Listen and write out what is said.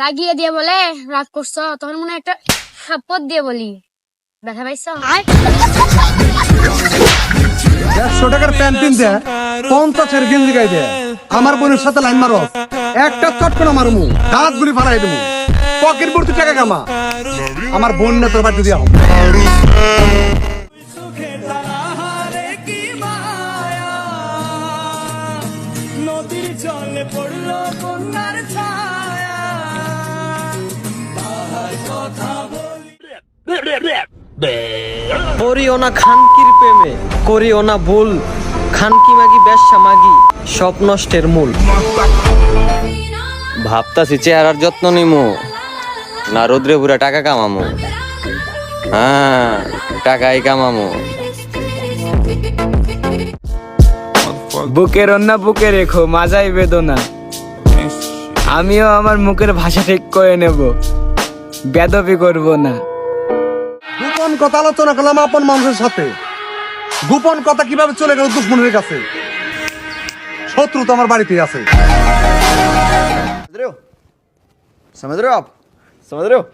রাগিয়ে দিয়ে বলে রাগ করছো, তখন মনে হয় একটা থাপ্পড় দিয়ে বলি ব্যথা পাইছো। 100 টাকার প্যান্ট কিনতে 50 এর গেঞ্জি গাইতে আমার বোনের সাথে লাইন মারো, একটা চটকনা মারমু, দাঁত গুলি ফালাই দেবো, পকেট ভর্তি টাকা কামা, আমার বোন না তোর বাড়িতে দিয়া হোক। নদীর জলে পড়লো কন্যার ছায়া, তাহার কথা বলি। পড়িও না খানকির প্রেমে, করিও না ভুল, খানকি মাগি বেশ্যা মাগি সব নষ্টের মূল। ভাবতাছি চেহারার যত্ন নিমু না রোদ্রে পুরা টাকা কামামু। হ্যাঁ, টাকাই কামামু। বুকের অন্যা বুকে রেখো, মাজাই বেদনা, আমিও আমার মুখের ভাষা ঠিক করে নেব, বেদবি করব না। গোপন কথা আলোচনা করলাম আপন মানুষের সাথে, গোপন কথা কিভাবে চলে গেল দুশ্মনের কাছে, শত্রু তো আমার বাড়িতেই আছে। समझ रहे हो आप? समझ रहे हो?